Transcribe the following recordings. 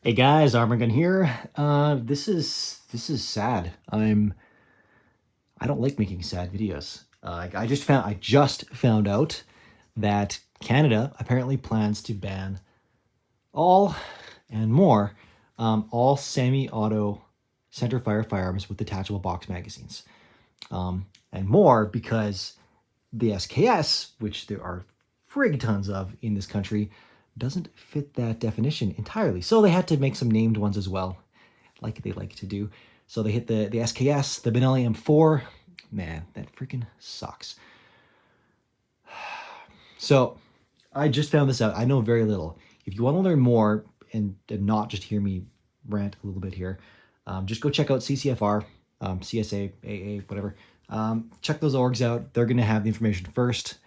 Hey guys, Arm&Gun here. This is sad. I don't like making sad videos. I just found out that Canada apparently plans to ban all and more all semi-auto center-fire firearms with detachable box magazines, and more because the SKS, which there are frig tons of in this country, doesn't fit that definition entirely. So they had to make some named ones as well, like they like to do. So they hit the SKS, the Benelli M4. Man, that freaking sucks. So I just found this out. I know very little. If you want to learn more and not just hear me rant a little bit here, just go check out CCFR, CSA, AA, whatever. Check those orgs out. They're going to have the information first,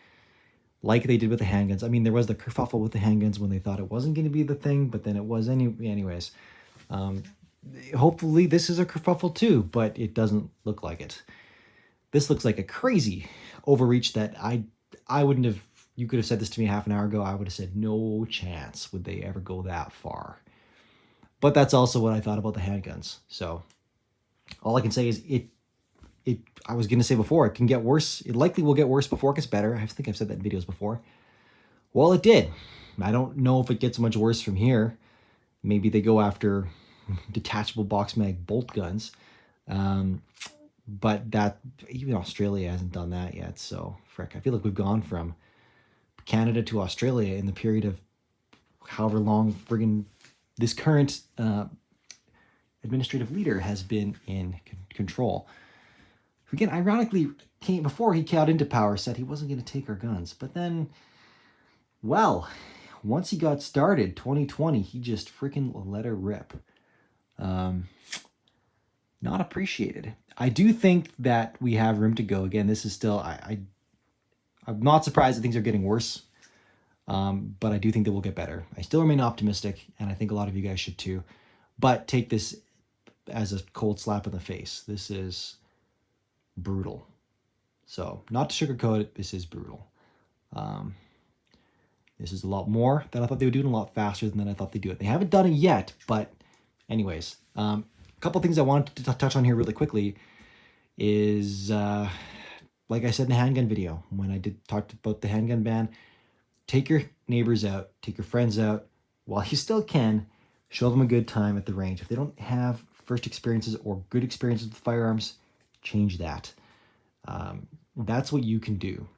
like they did with the handguns. I mean, there was the kerfuffle with the handguns when they thought it wasn't going to be the thing, but then it was anyways. Hopefully this is a kerfuffle too, but it doesn't look like it. This looks like a crazy overreach that I wouldn't have. You could have said this to me half an hour ago. I would have said no chance would they ever go that far. But that's also what I thought about the handguns. So all I can say is I was going to say before, it can get worse. It likely will get worse before it gets better. I think I've said that in videos before. Well, it did. I don't know if it gets much worse from here. Maybe they go after detachable box mag bolt guns. But that, even Australia hasn't done that yet. So, frick, I feel like we've gone from Canada to Australia in the period of however long friggin' this current administrative leader has been in control. Again, ironically, before he got into power, said he wasn't going to take our guns. But then, well, once he got started, 2020, he just freaking let her rip. Not appreciated. I do think that we have room to go. Again, this is still, I'm not surprised that things are getting worse, but I do think that we'll get better. I still remain optimistic, and I think a lot of you guys should too. But take this as a cold slap in the face. This is brutal. So, not to sugarcoat it, this is brutal. This is a lot more than I thought they would do, and a lot faster than I thought they'd do it. They haven't done it yet, but anyways. A couple things I wanted to touch on here really quickly is, like I said in the handgun video, when I talked about the handgun ban, take your neighbors out, take your friends out, while you still can, show them a good time at the range. If they don't have first experiences or good experiences with firearms, change that. That's what you can do.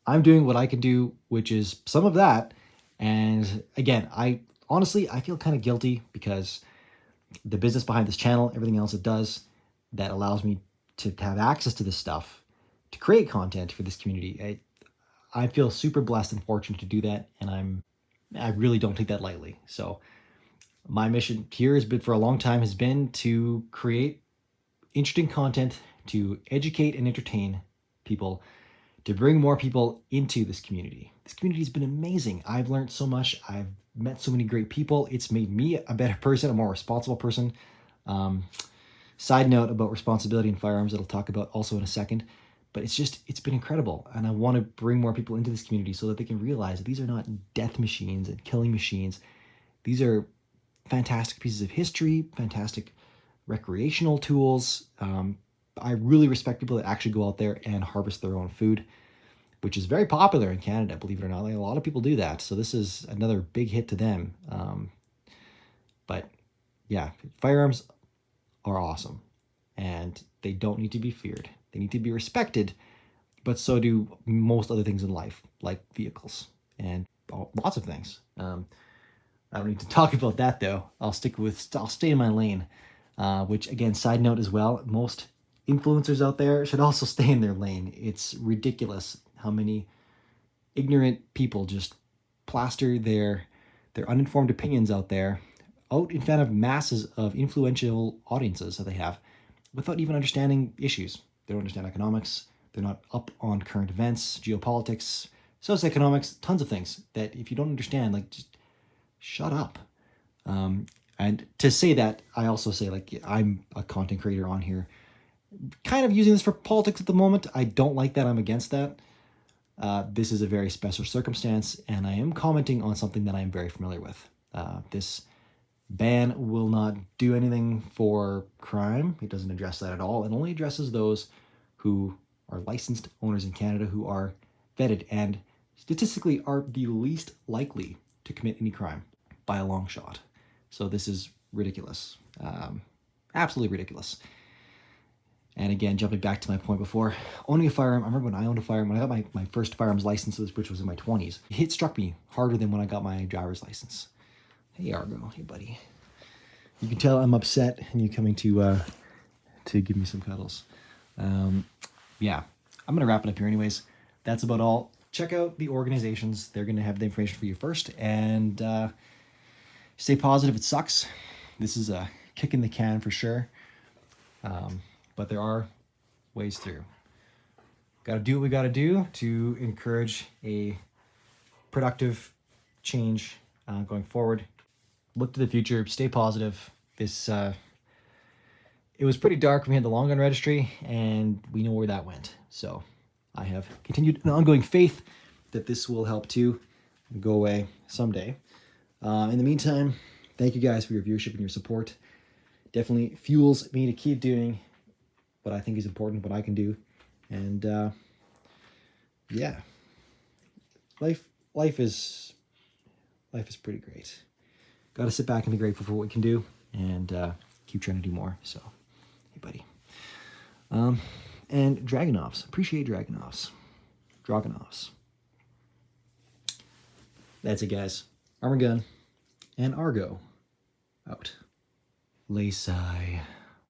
I'm doing what I can do, which is some of that. And again, I feel kind of guilty because the business behind this channel, everything else it does, that allows me to have access to this stuff, to create content for this community. I feel super blessed and fortunate to do that, and I really don't take that lightly. So my mission here has been, for a long time, has been to create interesting content, to educate and entertain people, to bring more people into this community. This community has been amazing. I've learned so much. I've met so many great people. It's made me a better person, a more responsible person. Side note about responsibility in firearms that I'll talk about also in a second. But it's been incredible. And I want to bring more people into this community so that they can realize that these are not death machines and killing machines. These are fantastic pieces of history, fantastic recreational tools. I really respect people that actually go out there and harvest their own food, which is very popular in Canada, believe it or not. Like, a lot of people do that. So this is another big hit to them. But yeah, firearms are awesome, and they don't need to be feared. They need to be respected, but so do most other things in life, like vehicles and lots of things. I don't need to talk about that though. I'll stay in my lane, which, again, side note as well, most influencers out there should also stay in their lane. It's ridiculous how many ignorant people just plaster their uninformed opinions out in front of masses of influential audiences that they have, without even understanding issues. They don't understand economics. They're not up on current events, geopolitics, socioeconomics, tons of things that if you don't understand, like, just shut up. And to say that, I also say, like, I'm a content creator on here, kind of using this for politics at the moment. I don't like that. I'm against that. This is a very special circumstance, and I am commenting on something that I am very familiar with. This Ban will not do anything for crime. It doesn't address that at all. It only addresses those who are licensed owners in Canada who are vetted and statistically are the least likely to commit any crime by a long shot. So this is ridiculous. Absolutely ridiculous. And again, jumping back to my point before, owning a firearm, I remember when I owned a firearm, when I got my first firearms license, which was in my 20s, it struck me harder than when I got my driver's license. Hey, Argo. Hey, buddy. You can tell I'm upset and you coming to give me some cuddles. Yeah, I'm going to wrap it up here anyways. That's about all. Check out the organizations. They're going to have the information for you first. And stay positive. It sucks. This is a kick in the can for sure. But there are ways through. Got to do what we got to do to encourage a productive change going forward. Look to the future. Stay positive. This it was pretty dark when we had the long gun registry, and we know where that went. So I have continued an ongoing faith that this will help too and go away someday. In the meantime, thank you guys for your viewership and your support. Definitely fuels me to keep doing what I think is important, what I can do. And yeah, life is pretty great. Got to sit back and be grateful for what we can do and keep trying to do more. So, hey, buddy. And Dragonovs. Appreciate Dragonovs. That's it, guys. Arm&Gun and Argo out. Lay sigh.